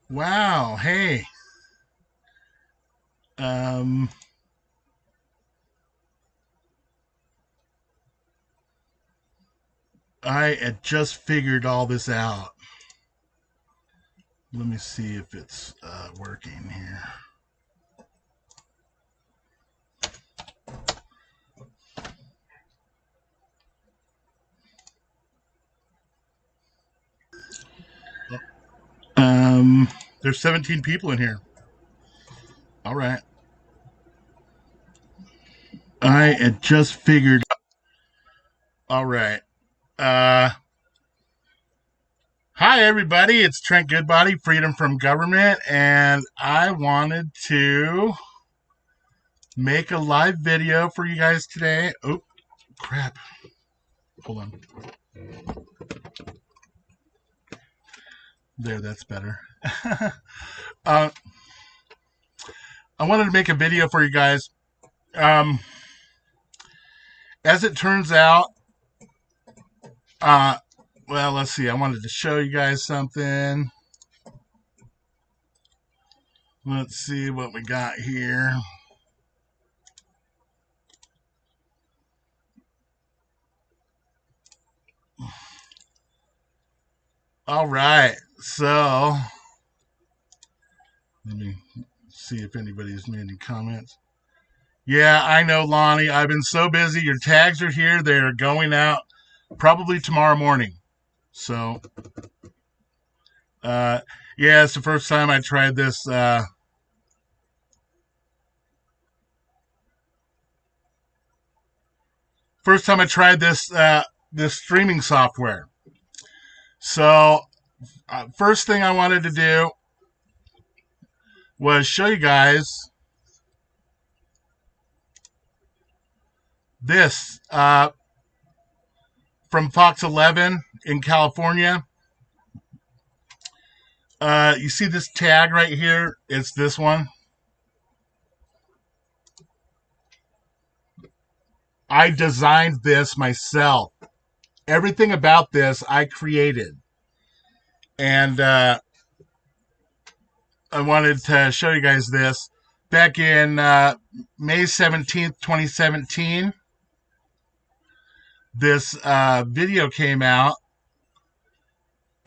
Wow, hey. Um, I had just figured all this out. Let me see if it's working here. There's 17 people in here. All right. I had just figured. All right. Uh, Hi, everybody. It's Trent Goodbody, Freedom from Government, and I wanted to make a live video for you guys today. Oh, crap. Hold on. There, that's better. uh, I wanted to make a video for you guys. As it turns out, well, let's see. I wanted to show you guys something. Let's see what we got here. All right. So, let me see if anybody's made any comments. Yeah, I know, Lonnie. I've been so busy. Your tags are here. They're going out probably tomorrow morning. So, yeah, it's the first time I tried this. First time I tried this streaming software. So, first thing I wanted to do was show you guys this from Fox 11 in California. You see this tag right here? It's this one. I designed this myself. Everything about this I created. And I wanted to show you guys this. Back in May 17th, 2017, this video came out.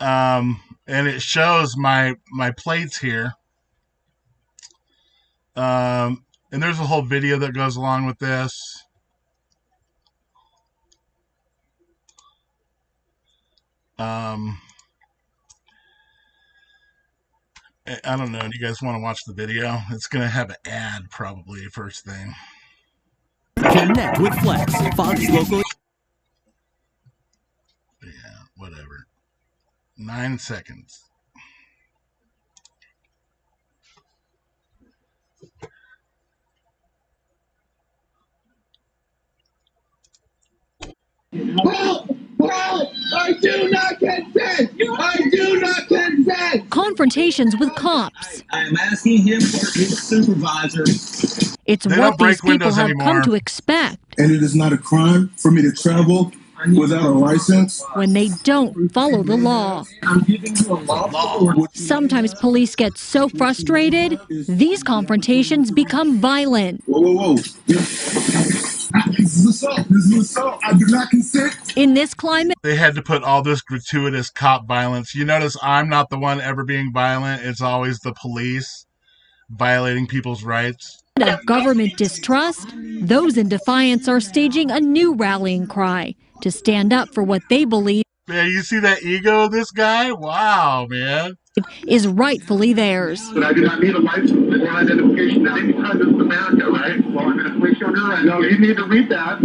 And it shows my plates here. And there's a whole video that goes along with this. I don't know. Do you guys want to watch the video? It's going to have an ad probably first thing. Connect with Flex, Fox Local. Yeah, whatever. 9 seconds. I do not consent! I do not consent! Confrontations with cops. I am asking him for his supervisor. It's what these people have come to expect. And it is not a crime for me to travel without a license when they don't follow the law. I'm giving you a lawful order. Sometimes police get so frustrated, these confrontations become violent. Whoa. This is assault. This is assault. I do not consent. In this climate, they had to put all this gratuitous cop violence. You notice I'm not the one ever being violent. It's always the police violating people's rights. Of government distrust, those in defiance are staging a new rallying cry to stand up for what they believe. Yeah, you see that ego of this guy? Wow, man. Is rightfully theirs. But I do not need a license or identification at any time in America, right? Well, I'm going to place you under arrest. No, you need to read that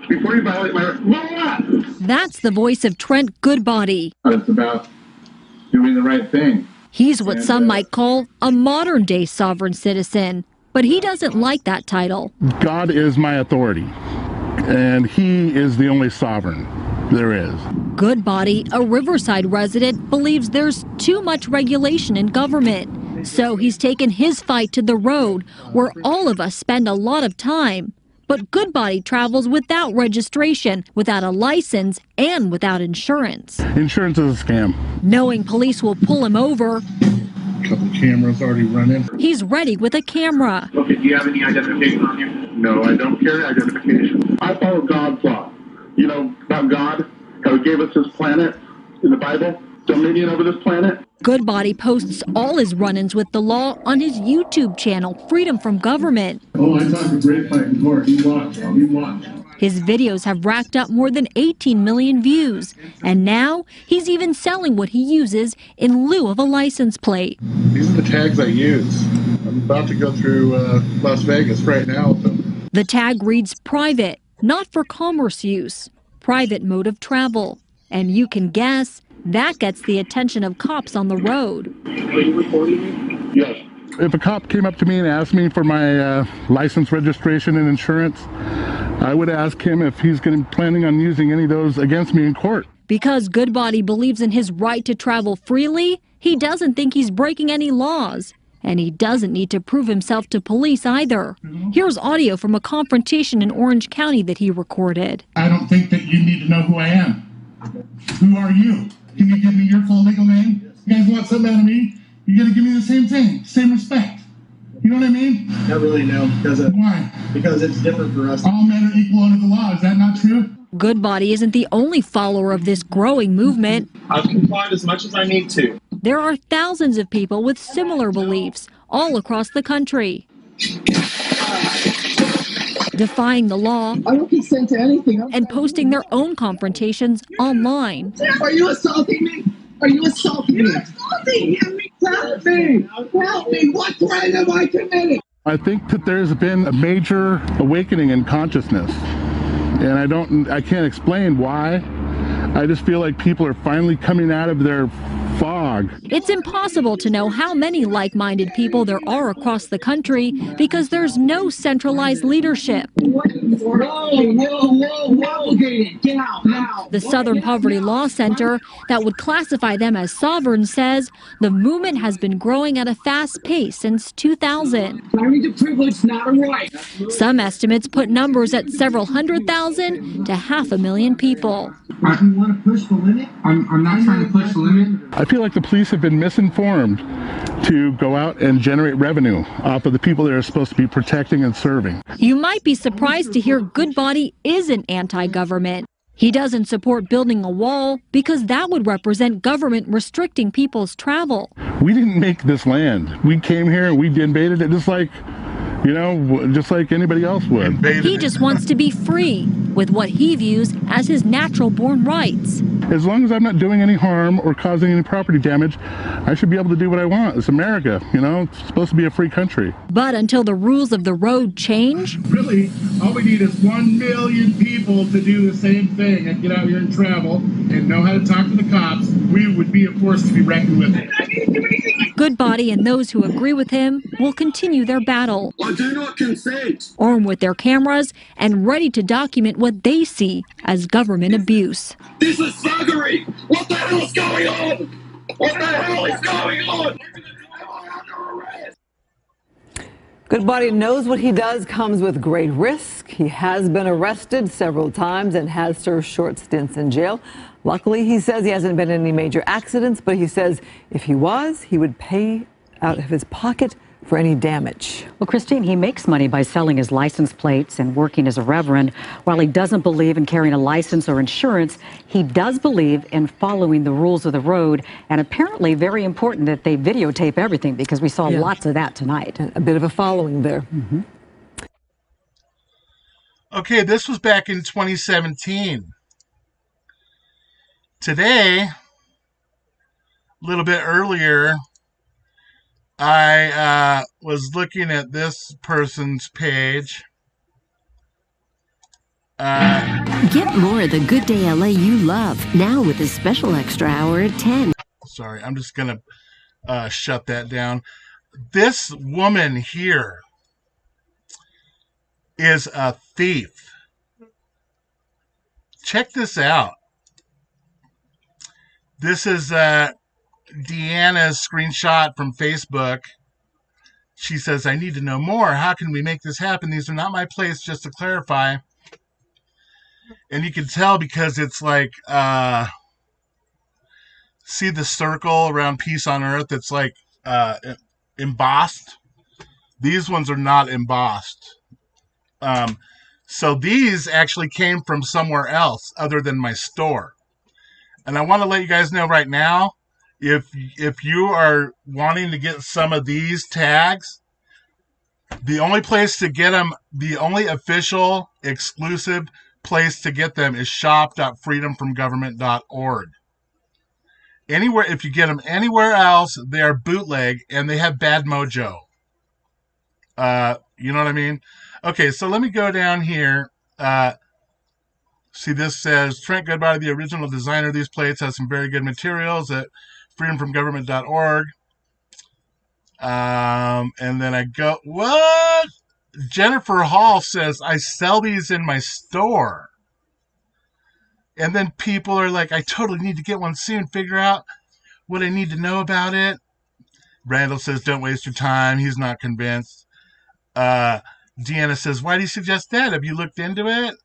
before you violate my law. That's the voice of Trent Goodbody. It's about doing the right thing. He's what some might call a modern-day sovereign citizen, but he doesn't like that title. God is my authority, and he is the only sovereign there is. Goodbody, a Riverside resident, believes there's too much regulation in government. So he's taken his fight to the road, where all of us spend a lot of time. But Goodbody travels without registration, without a license, and without insurance. Insurance is a scam. Knowing police will pull him over, Couple cameras already running. He's ready with a camera. Okay, do you have any identification on you? No, I don't carry identification. I follow God's law. You know about God? How he gave us this planet in the Bible? Dominion over this planet? Goodbody posts all his run-ins with the law on his YouTube channel, Freedom from Government. Oh, I talked a great fight in court. You watch. You watch. His videos have racked up more than 18 million views, and now he's even selling what he uses in lieu of a license plate. These are the tags I use. I'm about to go through Las Vegas right now with them. The tag reads private, not for commerce use, private mode of travel. And you can guess, that gets the attention of cops on the road. Are you recording me? Yes. If a cop came up to me and asked me for my license, registration, and insurance, I would ask him if he's planning on using any of those against me in court. Because Goodbody believes in his right to travel freely, he doesn't think he's breaking any laws. And he doesn't need to prove himself to police either. Here's audio from a confrontation in Orange County that he recorded. I don't think that you need to know who I am. Who are you? Can you give me your full legal name? You guys want something out of me? You gotta give me the same thing, same respect. You know what I mean? Not really, no. Why? Because it's different for us. All men are equal under the law. Is that not true? Goodbody isn't the only follower of this growing movement. I've complied as much as I need to. There are thousands of people with similar beliefs all across the country. Defying the law I don't consent to anything. and posting their own confrontations online. Are you assaulting me? Are you assaulting me? You're assaulting me. Help me. Help me. What crime have I committed? I think that there's been a major awakening in consciousness. And I can't explain why. I just feel like people are finally coming out of their fog. It's impossible to know how many like-minded people there are across the country because there's no centralized leadership. Whoa. Get out now. The Southern Poverty Law Center, that would classify them as sovereign, says the movement has been growing at a fast pace since 2000. Firing to privilege, not a right. Some estimates put numbers at several 100,000 to 500,000 people. You want to push the limit? I'm not trying to push the limit. I feel like the police have been misinformed to go out and generate revenue off of the people they're supposed to be protecting and serving. You might be surprised to hear Goodbody isn't anti-government. He doesn't support building a wall because that would represent government restricting people's travel. We didn't make this land. We came here, we invaded it just like anybody else would. He just wants to be free with what he views as his natural-born rights. As long as I'm not doing any harm or causing any property damage, I should be able to do what I want. It's America, it's supposed to be a free country. But until the rules of the road change, Really, all we need is 1 million people to do the same thing and get out here and travel and know how to talk to the cops. We would be a force to be reckoned with. Goodbody and those who agree with him will continue their battle, I do not consent. armed with their cameras and ready to document what they see as government abuse. This is thuggery. What the hell is going on? What the hell is going on? Goodbody knows what he does comes with great risk. He has been arrested several times and has served short stints in jail. Luckily, he says he hasn't been in any major accidents, but he says if he was, he would pay out of his pocket for any damage. Well, Christine, he makes money by selling his license plates and working as a reverend. While he doesn't believe in carrying a license or insurance, he does believe in following the rules of the road. And apparently very important that they videotape everything because we saw lots of that tonight. A bit of a following there. Mm-hmm. Okay, this was back in 2017. Today, a little bit earlier, I was looking at this person's page. Get more of the Good Day LA you love now with a special extra hour at 10. Sorry, I'm just going to shut that down. This woman here is a thief. Check this out. This is Deanna's screenshot from Facebook. She says, I need to know more. How can we make this happen? These are not my place, just to clarify. And you can tell because it's like, see the circle around peace on earth? It's like embossed. These ones are not embossed. So these actually came from somewhere else other than my store. And I want to let you guys know right now, if you are wanting to get some of these tags, the only place to get them, the only official exclusive place to get them is shop.freedomfromgovernment.org. Anywhere, if you get them anywhere else, they are bootleg and they have bad mojo. You know what I mean? Okay, so let me go down here. See, this says Trent Goodbody, the original designer of these plates, has some very good materials at freedomfromgovernment.org. And then I go, what? Jennifer Hall says, I sell these in my store. And then people are like, I totally need to get one soon, figure out what I need to know about it. Randall says, don't waste your time. He's not convinced. Deanna says, why do you suggest that? Have you looked into it?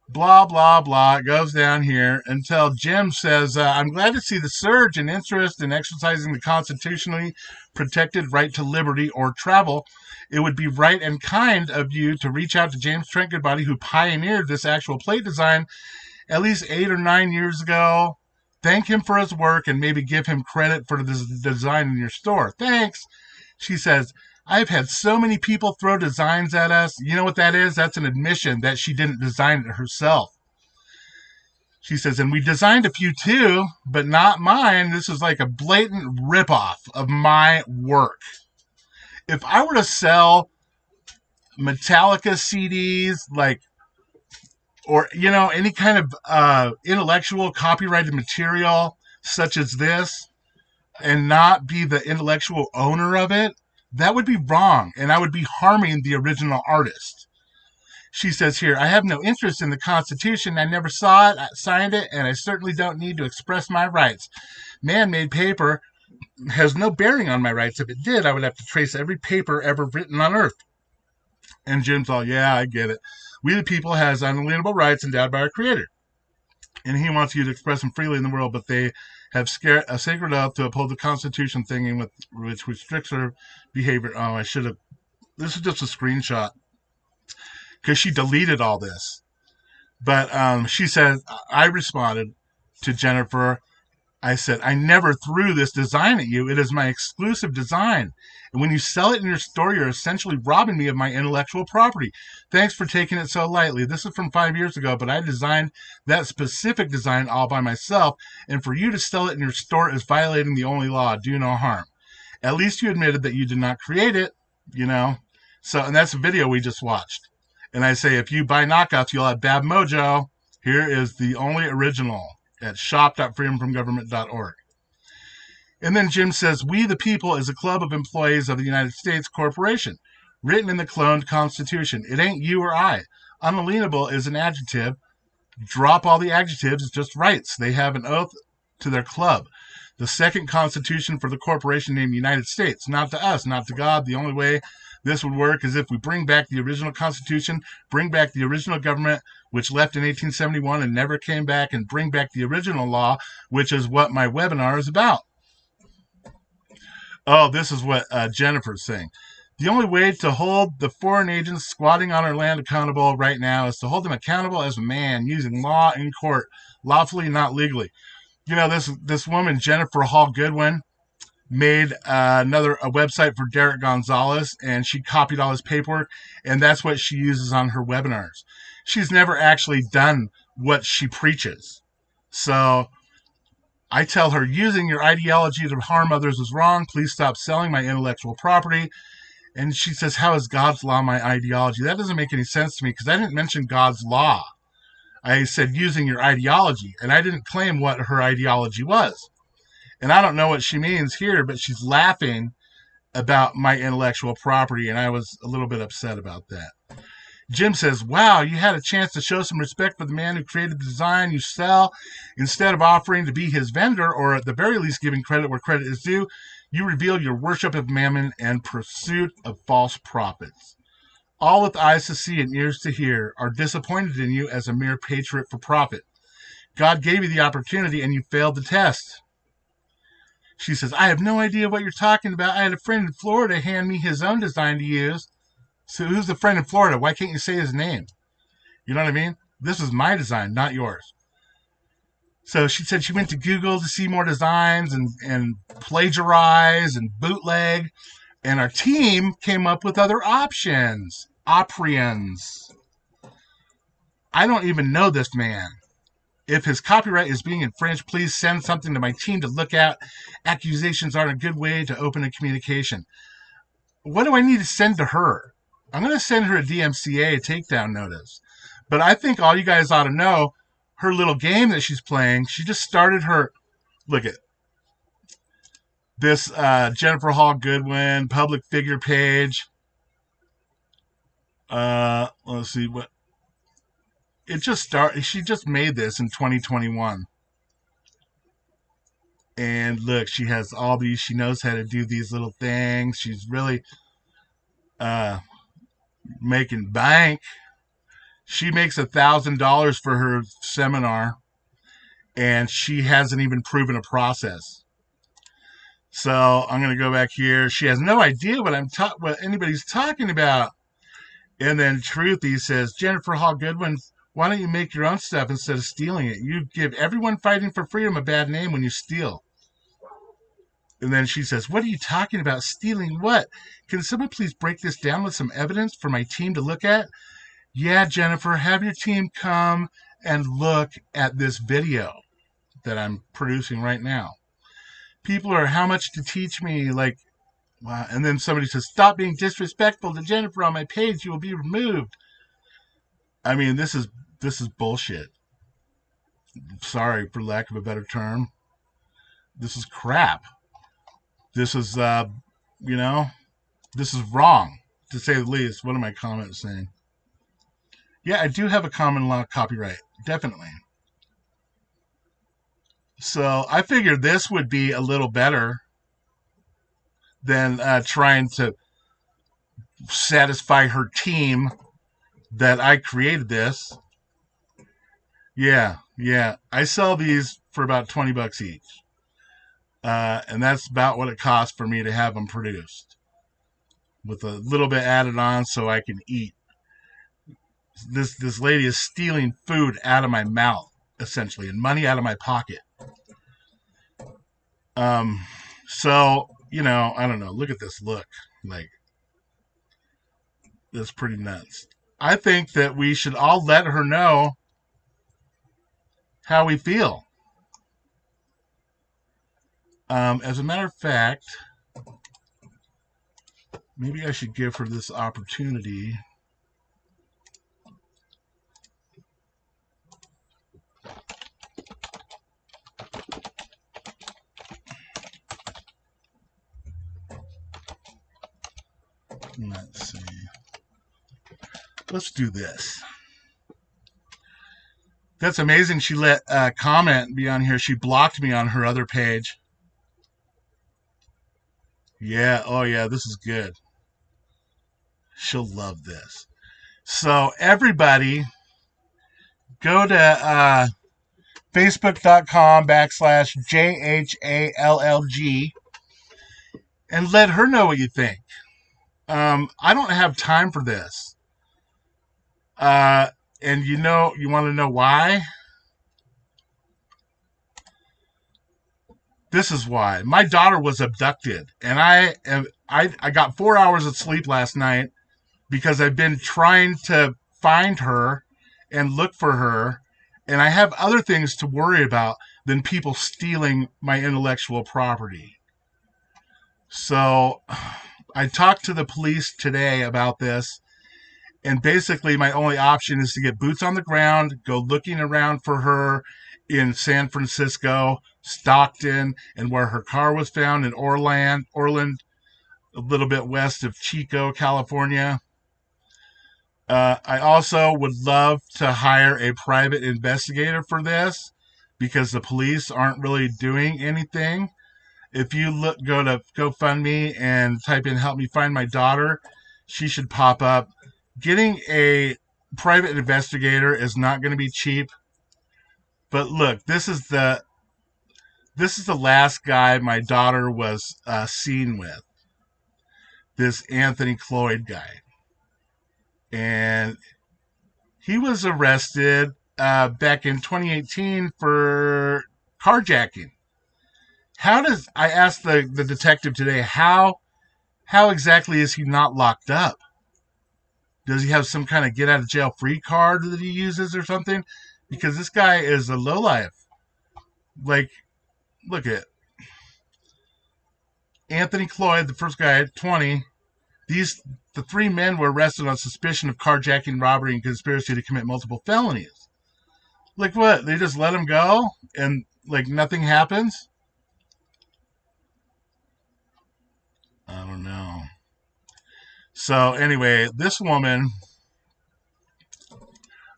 Blah, blah, blah. It goes down here until Jim says, I'm glad to see the surge in interest in exercising the constitutionally protected right to liberty or travel. It would be right and kind of you to reach out to James Trent Goodbody, who pioneered this actual plate design at least 8 or 9 years ago. Thank him for his work and maybe give him credit for the design in your store. Thanks. She says, I've had so many people throw designs at us. You know what that is? That's an admission that she didn't design it herself. She says, and we designed a few too, but not mine. This is like a blatant ripoff of my work. If I were to sell Metallica CDs, like, or, you know, any kind of intellectual copyrighted material such as this, and not be the intellectual owner of it, that would be wrong, and I would be harming the original artist. She says here, I have no interest in the Constitution. I never saw it, I signed it, and I certainly don't need to express my rights. Man-made paper has no bearing on my rights. If it did, I would have to trace every paper ever written on Earth. And Jim's all, yeah, I get it. We the people has unalienable rights endowed by our Creator. And he wants you to express them freely in the world, but they have a sacred oath to uphold the Constitution thinking which restricts their behavior. Oh, I should have. This is just a screenshot because she deleted all this. But she said, I responded to Jennifer. I said, I never threw this design at you. It is my exclusive design. And when you sell it in your store, you're essentially robbing me of my intellectual property. Thanks for taking it so lightly. This is from 5 years ago, but I designed that specific design all by myself. And for you to sell it in your store is violating the only law, do no harm. At least you admitted that you did not create it, you know. So, and that's a video we just watched. And I say, if you buy knockouts, you'll have bad mojo. Here is the only original at shop.freedomfromgovernment.org. And then Jim says, we the people is a club of employees of the United States Corporation, written in the cloned Constitution. It ain't you or I. Unalienable is an adjective. Drop all the adjectives. It's just rights. They have an oath to their club. The second Constitution for the corporation named United States. Not to us, not to God. The only way this would work is if we bring back the original Constitution, bring back the original government, which left in 1871 and never came back, and bring back the original law, which is what my webinar is about. Oh, this is what Jennifer's saying. The only way to hold the foreign agents squatting on our land accountable right now is to hold them accountable as a man, using law in court, lawfully, not legally. You know, this woman, Jennifer Hall Goodwin, made a website for Derek Gonzalez, and she copied all his paperwork, and that's what she uses on her webinars. She's never actually done what she preaches. So I tell her, using your ideology to harm others is wrong. Please stop selling my intellectual property. And she says, how is God's law my ideology? That doesn't make any sense to me because I didn't mention God's law. I said using your ideology, and I didn't claim what her ideology was. And I don't know what she means here, but she's laughing about my intellectual property, and I was a little bit upset about that. Jim says, wow, you had a chance to show some respect for the man who created the design you sell. Instead of offering to be his vendor, or at the very least giving credit where credit is due, you reveal your worship of mammon and pursuit of false prophets. All with eyes to see and ears to hear are disappointed in you as a mere patriot for profit. God gave you the opportunity and you failed the test. She says, I have no idea what you're talking about. I had a friend in Florida hand me his own design to use. So who's the friend in Florida? Why can't you say his name? You know what I mean? This is my design, not yours. So she said she went to Google to see more designs and plagiarize and bootleg. And our team came up with other options. Options. I don't even know this man. If his copyright is being infringed, please send something to my team to look at. Accusations aren't a good way to open a communication. What do I need to send to her? I'm going to send her a DMCA takedown notice. But I think all you guys ought to know, her little game that she's playing, she just started her, look at this Jennifer Hall Goodwin public figure page. Let's see what. It just started. She just made this in 2021. And look, she has all these. She knows how to do these little things. She's really making bank. She makes $1,000 for her seminar, and she hasn't even proven a process. So I'm going to go back here. She has no idea what what anybody's talking about. And then Truthy says, Jennifer Hall Goodwin, why don't you make your own stuff instead of stealing it? You give everyone fighting for freedom a bad name when you steal. And then she says, what are you talking about? Stealing what? Can someone please break this down with some evidence for my team to look at? Yeah, Jennifer, have your team come and look at this video that I'm producing right now. People are, how much to teach me? Like, wow. And then somebody says, stop being disrespectful to Jennifer on my page. You will be removed. I mean, this is bullshit. Sorry for lack of a better term. This is crap. This is, this is wrong, to say the least. What are my comments saying? Yeah, I do have a common law copyright. Definitely. So I figured this would be a little better than trying to satisfy her team that I created this. Yeah. I sell these for about $20 each. And that's about what it costs for me to have them produced. With a little bit added on so I can eat. This lady is stealing food out of my mouth, essentially, and money out of my pocket. So, I don't know. Look at this look. Like, that's pretty nuts. I think that we should all let her know how we feel. As a matter of fact, maybe I should give her this opportunity. Let's see. Let's do this. That's amazing. She let a comment be on here. She blocked me on her other page. Yeah. Oh, yeah. This is good. She'll love this. So everybody go to facebook.com/JHALLG and let her know what you think. I don't have time for this. And you want to know why? This is why. My daughter was abducted, and I got 4 hours of sleep last night because I've been trying to find her and look for her, and I have other things to worry about than people stealing my intellectual property. So I talked to the police today about this, and basically my only option is to get boots on the ground, go looking around for her in San Francisco, Stockton, and where her car was found in Orland, a little bit west of Chico, California. I also would love to hire a private investigator for this because the police aren't really doing anything. If you go to GoFundMe and type in "help me find my daughter," she should pop up. Getting a private investigator is not going to be cheap. But look, this is the this is the last guy my daughter was seen with. This Anthony Cloyd guy. And he was arrested back in 2018 for carjacking. I asked the detective today, how exactly is he not locked up? Does he have some kind of get out of jail free card that he uses or something? Because this guy is a lowlife. Like, look at Anthony Cloyd, the first guy at 20. The 3 men were arrested on suspicion of carjacking, robbery, and conspiracy to commit multiple felonies. Like what? They just let him go and like nothing happens? I don't know. So anyway, this woman, I'm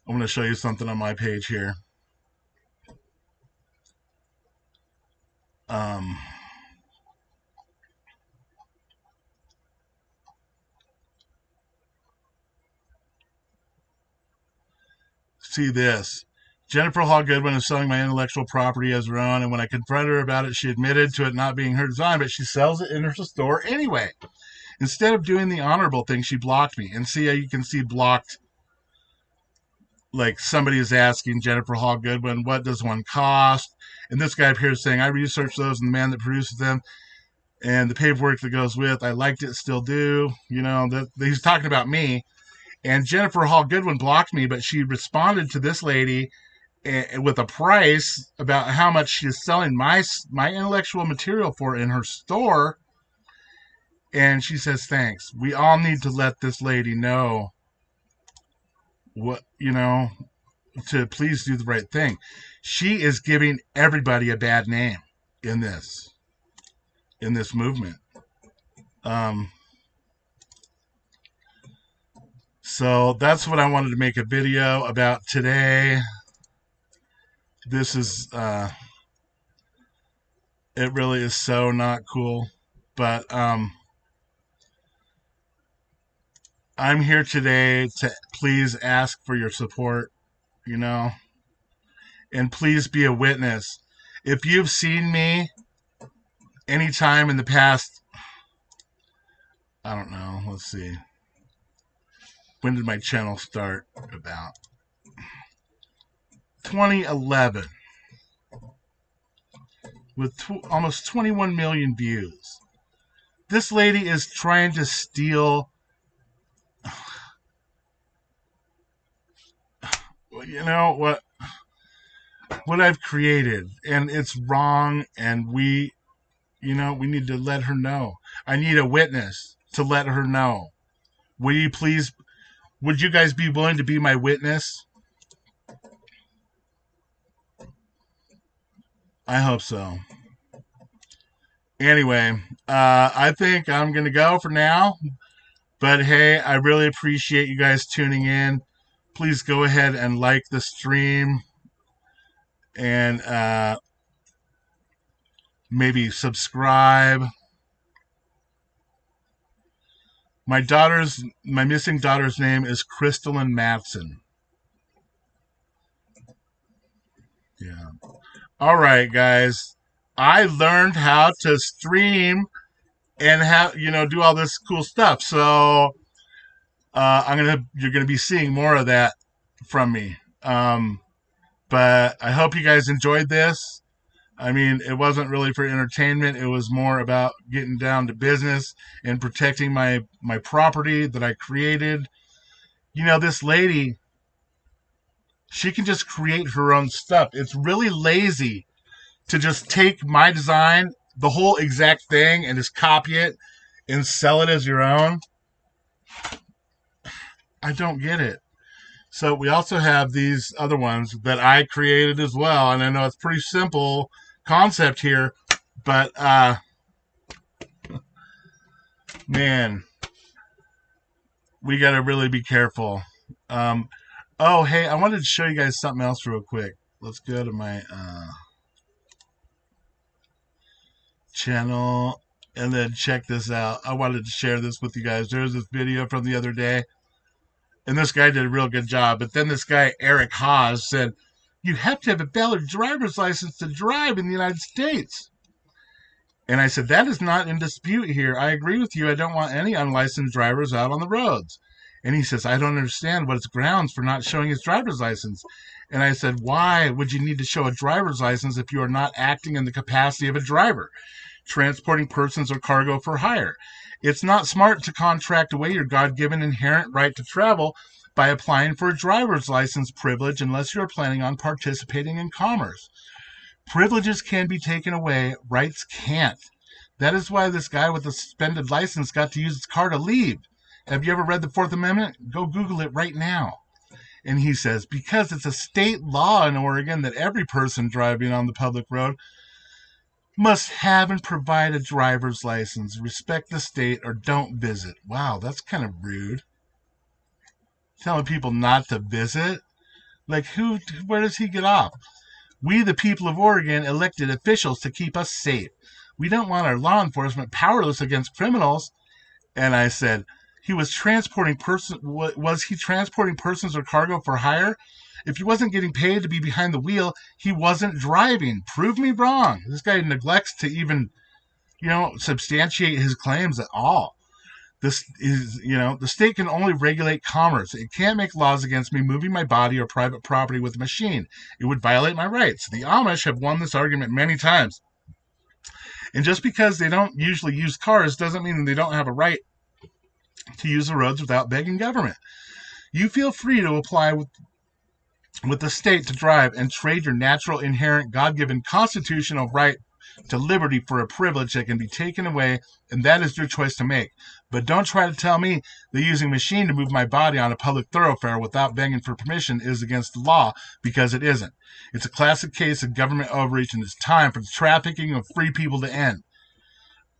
going to show you something on my page here. See this. Jennifer Hall Goodwin is selling my intellectual property as her own, and when I confronted her about it, she admitted to it not being her design, but she sells it in her store anyway. Instead of doing the honorable thing, she blocked me. And see how you can see blocked, like somebody is asking Jennifer Hall Goodwin, what does one cost? And this guy up here is saying, I researched those and the man that produces them and the paperwork that goes with, I liked it, still do. You know, he's talking about me. And Jennifer Hall Goodwin blocked me, but she responded to this lady with a price about how much she is selling my intellectual material for in her store. And she says, thanks. We all need to let this lady know what, you know, to please do the right thing. She is giving everybody a bad name in this movement. So that's what I wanted to make a video about today. This is, it really is so not cool, but, I'm here today to please ask for your support, you know, and please be a witness. If you've seen me anytime in the past, I don't know, let's see. When did my channel start? About 2011 with almost 21 million views. This lady is trying to steal, you know, what I've created, and it's wrong, and we need to let her know. I need a witness to let her know. Will you please, would you guys be willing to be my witness? I hope so. Anyway, I think I'm going to go for now. But hey, I really appreciate you guys tuning in. Please go ahead and like the stream. And maybe subscribe. My missing daughter's name is Crystalline Matson. Yeah. All right, guys. I learned how to stream and do all this cool stuff. So you're gonna be seeing more of that from me. But I hope you guys enjoyed this. I mean, it wasn't really for entertainment. It was more about getting down to business and protecting my property that I created. You know, this lady, she can just create her own stuff. It's really lazy to just take my design, the whole exact thing, and just copy it and sell it as your own. I don't get it. So we also have these other ones that I created as well. And I know it's pretty simple concept here, but man, we got to really be careful. Oh, hey, I wanted to show you guys something else real quick. Let's go to my channel and then check this out. I wanted to share this with you guys. There's this video from the other day, and this guy did a real good job. But then this guy, Eric Haas, said, You have to have a valid driver's license to drive in the United States. And I said, that is not in dispute here. I agree with you. I don't want any unlicensed drivers out on the roads. And he says, I don't understand what his grounds for not showing his driver's license. And I said, why would you need to show a driver's license if you are not acting in the capacity of a driver, transporting persons or cargo for hire? It's not smart to contract away your God-given inherent right to travel by applying for a driver's license privilege unless you're planning on participating in commerce. Privileges can be taken away, rights can't. That is why this guy with the suspended license got to use his car to leave. Have you ever read the Fourth Amendment? Go Google it right now. And he says, because it's a state law in Oregon that every person driving on the public road must have and provide a driver's license. Respect the state or don't visit. Wow, that's kind of rude. Telling people not to visit? Like, where does he get off? We, the people of Oregon, elected officials to keep us safe. We don't want our law enforcement powerless against criminals. And I said, was he transporting persons or cargo for hire? If he wasn't getting paid to be behind the wheel, he wasn't driving. Prove me wrong. This guy neglects to even, substantiate his claims at all. This is, the state can only regulate commerce. It can't make laws against me moving my body or private property with a machine. It would violate my rights. The Amish have won this argument many times. And just because they don't usually use cars doesn't mean they don't have a right to use the roads without begging government. You feel free to apply with the state to drive and trade your natural, inherent, God-given constitutional right to liberty for a privilege that can be taken away, and that is your choice to make. But don't try to tell me that using a machine to move my body on a public thoroughfare without begging for permission is against the law, because it isn't. It's a classic case of government overreach, and it's time for the trafficking of free people to end.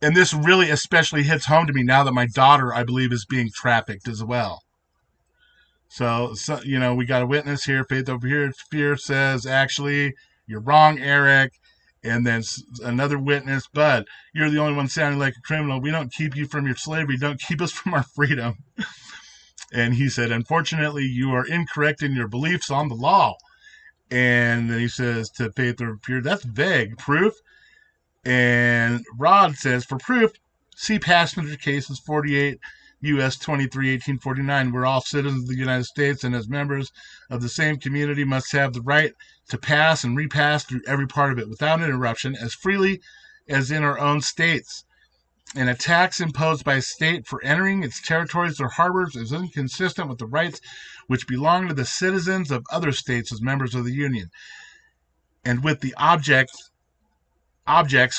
And this really especially hits home to me now that my daughter, I believe, is being trafficked as well. So we got a witness here. Faith over here. Fear says, actually, you're wrong, Eric. And then another witness, Bud, you're the only one sounding like a criminal. We don't keep you from your slavery. Don't keep us from our freedom. And he said, unfortunately, you are incorrect in your beliefs on the law. And then he says to Faith over Fear, that's vague. Proof? And Rod says, for proof, see passenger cases 48 U.S. 23, 1849. We're all citizens of the United States, and as members of the same community must have the right to pass and repass through every part of it without interruption as freely as in our own states. And a tax imposed by a state for entering its territories or harbors is inconsistent with the rights which belong to the citizens of other states as members of the Union, and with the objects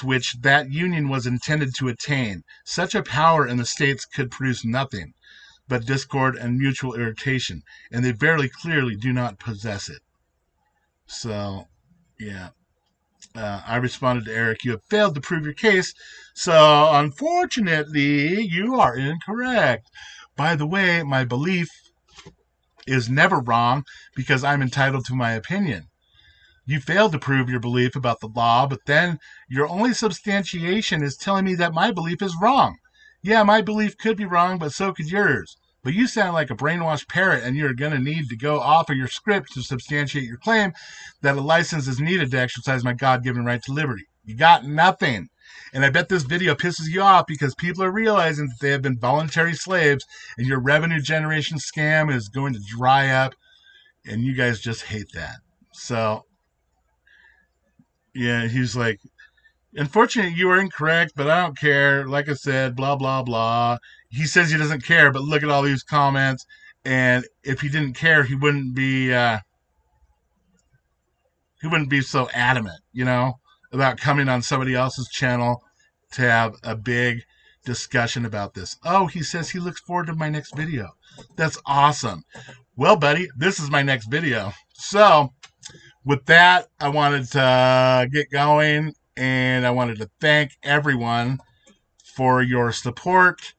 which that union was intended to attain. Such a power in the states could produce nothing but discord and mutual irritation, and they very clearly do not possess it. So, yeah. I responded to Eric, you have failed to prove your case, so unfortunately, you are incorrect. By the way, my belief is never wrong because I'm entitled to my opinion. You failed to prove your belief about the law, but then your only substantiation is telling me that my belief is wrong. Yeah, my belief could be wrong, but so could yours. But you sound like a brainwashed parrot, and you're going to need to go off of your script to substantiate your claim that a license is needed to exercise my God-given right to liberty. You got nothing. And I bet this video pisses you off because people are realizing that they have been voluntary slaves, and your revenue generation scam is going to dry up, and you guys just hate that. So, yeah, he's like, unfortunately, you are incorrect, but I don't care. Like I said, blah, blah, blah. He says he doesn't care, but look at all these comments. And if he didn't care, he wouldn't be so adamant, about coming on somebody else's channel to have a big discussion about this. Oh, he says he looks forward to my next video. That's awesome. Well, buddy, this is my next video. So, with that, I wanted to get going, and I wanted to thank everyone for your support.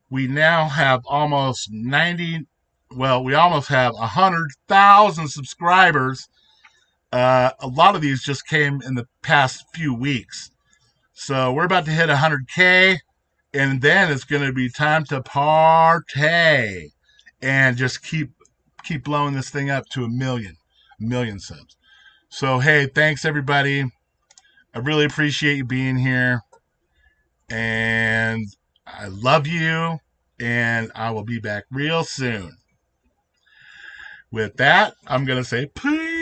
We now have almost 100,000 subscribers. A lot of these just came in the past few weeks. So we're about to hit 100K, and then it's going to be time to party and just keep blowing this thing up to a million subs. So, hey, thanks everybody. I really appreciate you being here. And I love you. And I will be back real soon. With that, I'm going to say peace.